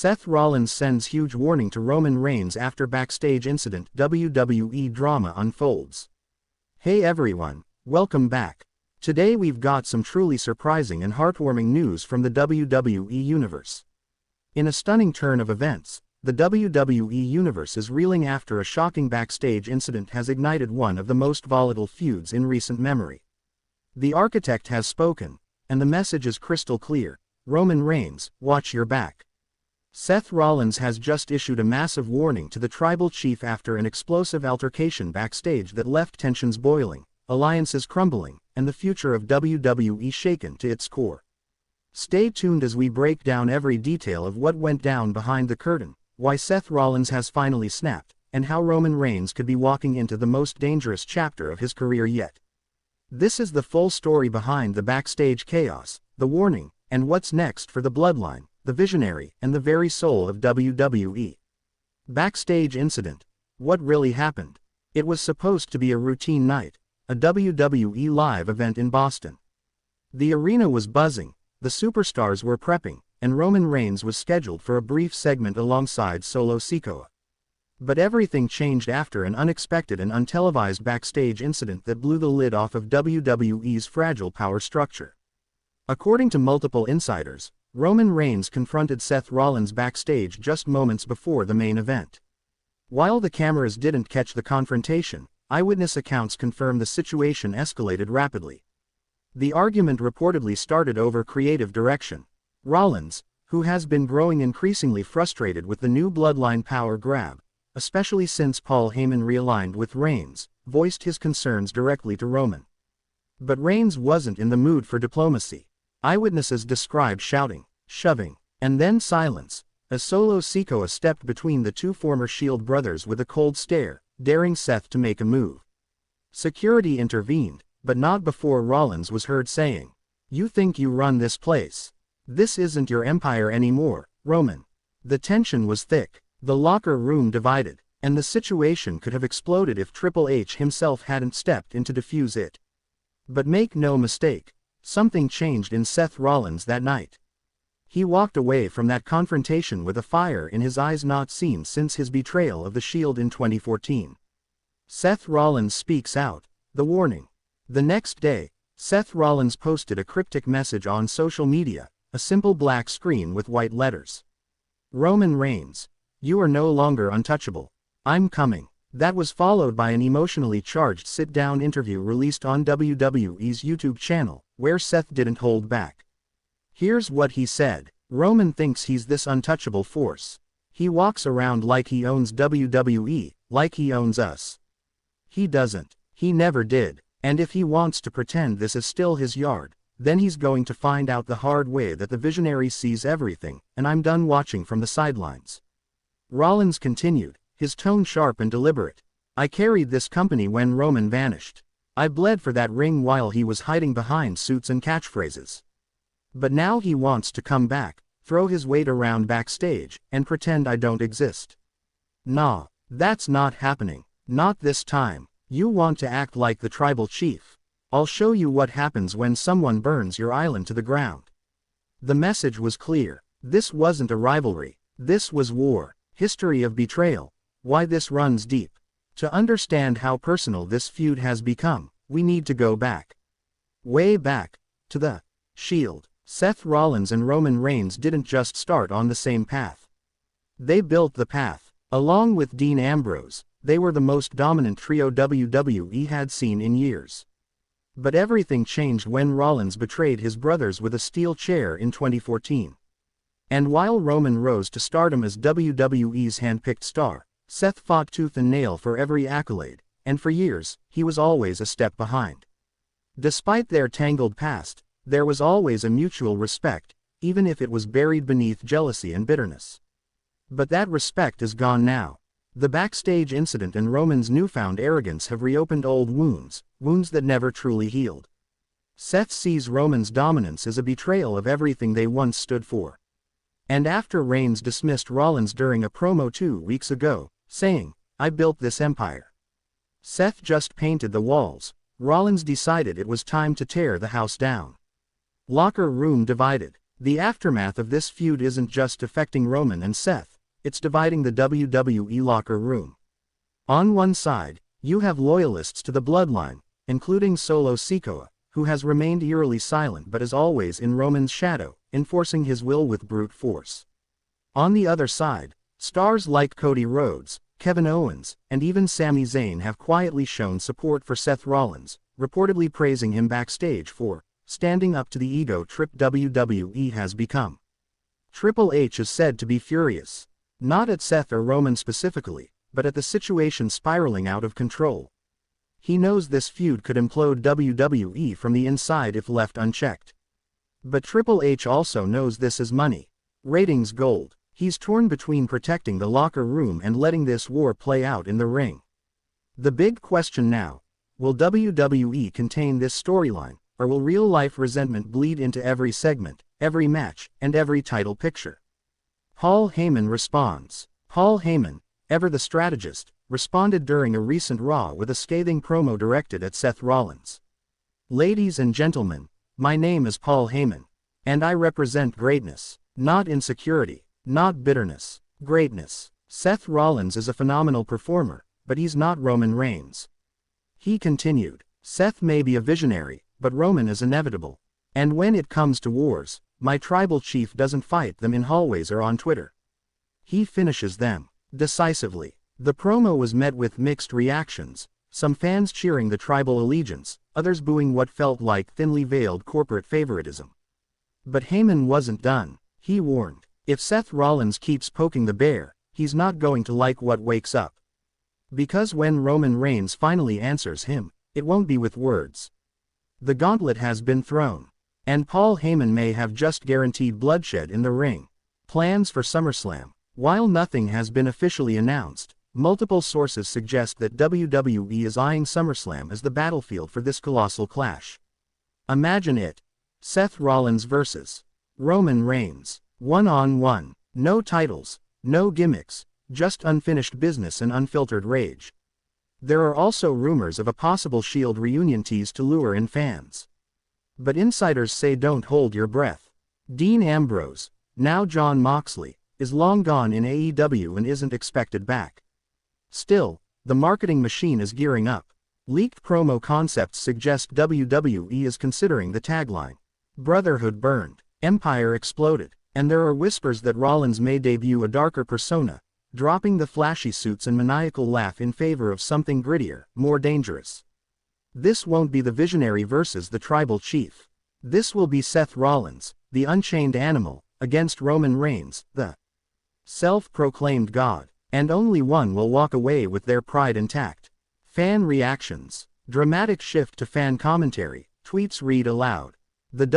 Seth Rollins sends huge warning to Roman Reigns after backstage incident. WWE drama unfolds. Hey everyone, welcome back. Today we've got some truly surprising and heartwarming news from the WWE Universe. In a stunning turn of events, the WWE Universe is reeling after a shocking backstage incident has ignited one of the most volatile feuds in recent memory. The architect has spoken, and the message is crystal clear: Roman Reigns, watch your back. Seth Rollins has just issued a massive warning to the tribal chief after an explosive altercation backstage that left tensions boiling, alliances crumbling, and the future of WWE shaken to its core. Stay tuned as we break down every detail of what went down behind the curtain, why Seth Rollins has finally snapped, and how Roman Reigns could be walking into the most dangerous chapter of his career yet. This is the full story behind the backstage chaos, the warning, and what's next for the bloodline, the visionary, and the very soul of WWE. Backstage incident. What really happened? It was supposed to be a routine night, a WWE live event in Boston. The arena was buzzing, the superstars were prepping, and Roman Reigns was scheduled for a brief segment alongside Solo Sikoa. But everything changed after an unexpected and untelevised backstage incident that blew the lid off of WWE's fragile power structure. According to multiple insiders, Roman Reigns confronted Seth Rollins backstage just moments before the main event. While the cameras didn't catch the confrontation, eyewitness accounts confirm the situation escalated rapidly. The argument reportedly started over creative direction. Rollins, who has been growing increasingly frustrated with the new bloodline power grab, especially since Paul Heyman realigned with Reigns, voiced his concerns directly to Roman. But Reigns wasn't in the mood for diplomacy. Eyewitnesses described shouting, shoving, and then silence, as Solo Sikoa stepped between the two former Shield brothers with a cold stare, daring Seth to make a move. Security intervened, but not before Rollins was heard saying, "You think you run this place? This isn't your empire anymore, Roman." The tension was thick, the locker room divided, and the situation could have exploded if Triple H himself hadn't stepped in to defuse it. But make no mistake, something changed in Seth Rollins that night. He walked away from that confrontation with a fire in his eyes not seen since his betrayal of the Shield in 2014. Seth Rollins speaks out, the warning. The next day, Seth Rollins posted a cryptic message on social media, a simple black screen with white letters. Roman Reigns, you are no longer untouchable. I'm coming. That was followed by an emotionally charged sit-down interview released on WWE's YouTube channel, where Seth didn't hold back. Here's what he said. Roman thinks he's this untouchable force. He walks around like he owns WWE, like he owns us. He doesn't. He never did. And if he wants to pretend this is still his yard, then he's going to find out the hard way that the visionary sees everything, and I'm done watching from the sidelines. Rollins continued, his tone sharp and deliberate. I carried this company when Roman vanished. I bled for that ring while he was hiding behind suits and catchphrases. But now he wants to come back, throw his weight around backstage, and pretend I don't exist. Nah, that's not happening. Not this time. You want to act like the tribal chief. I'll show you what happens when someone burns your island to the ground. The message was clear. This wasn't a rivalry. This was war. History of betrayal. Why this runs deep. To understand how personal this feud has become, we need to go back. Way back. To the Shield. Seth Rollins and Roman Reigns didn't just start on the same path. They built the path. Along with Dean Ambrose, they were the most dominant trio WWE had seen in years. But everything changed when Rollins betrayed his brothers with a steel chair in 2014. And while Roman rose to stardom as WWE's handpicked star, Seth fought tooth and nail for every accolade, and for years, he was always a step behind. Despite their tangled past, there was always a mutual respect, even if it was buried beneath jealousy and bitterness. But that respect is gone now. The backstage incident and Roman's newfound arrogance have reopened old wounds, wounds that never truly healed. Seth sees Roman's dominance as a betrayal of everything they once stood for. And after Reigns dismissed Rollins during a promo 2 weeks ago, saying, I built this empire. Seth just painted the walls. Rollins decided it was time to tear the house down. Locker room divided. The aftermath of this feud isn't just affecting Roman and Seth, it's dividing the WWE locker room. On one side, you have loyalists to the bloodline, including Solo Sikoa, who has remained eerily silent but is always in Roman's shadow, enforcing his will with brute force. On the other side, stars like Cody Rhodes, Kevin Owens, and even Sami Zayn have quietly shown support for Seth Rollins, reportedly praising him backstage for standing up to the ego trip WWE has become. Triple H is said to be furious, not at Seth or Roman specifically, but at the situation spiraling out of control. He knows this feud could implode WWE from the inside if left unchecked. But Triple H also knows this is money. Ratings gold. He's torn between protecting the locker room and letting this war play out in the ring. The big question now, will WWE contain this storyline, or will real-life resentment bleed into every segment, every match, and every title picture? Paul Heyman responds. Paul Heyman, ever the strategist, responded during a recent Raw with a scathing promo directed at Seth Rollins. "Ladies and gentlemen, my name is Paul Heyman, and I represent greatness, not insecurity, not bitterness, greatness. Seth Rollins is a phenomenal performer, but he's not Roman Reigns." He continued, "Seth may be a visionary, but Roman is inevitable. And when it comes to wars, my tribal chief doesn't fight them in hallways or on Twitter. He finishes them decisively." The promo was met with mixed reactions, some fans cheering the tribal allegiance, others booing what felt like thinly veiled corporate favoritism. But Heyman wasn't done. He warned, if Seth Rollins keeps poking the bear, he's not going to like what wakes up. Because when Roman Reigns finally answers him, it won't be with words. The gauntlet has been thrown. And Paul Heyman may have just guaranteed bloodshed in the ring. Plans for SummerSlam. While nothing has been officially announced, multiple sources suggest that WWE is eyeing SummerSlam as the battlefield for this colossal clash. Imagine it. Seth Rollins vs. Roman Reigns. One-on-one. No titles, no gimmicks, just unfinished business and unfiltered rage. There are also rumors of a possible Shield reunion tease to lure in fans. But insiders say don't hold your breath. Dean Ambrose, now Jon Moxley, is long gone in AEW and isn't expected back. Still, the marketing machine is gearing up. Leaked promo concepts suggest WWE is considering the tagline, "Brotherhood burned, Empire exploded," and there are whispers that Rollins may debut a darker persona, dropping the flashy suits and maniacal laugh in favor of something grittier, more dangerous. This won't be the visionary versus the tribal chief. This will be Seth Rollins, the unchained animal, against Roman Reigns, the self-proclaimed god, and only one will walk away with their pride intact. Fan reactions. Dramatic shift to fan commentary. Tweets read aloud. The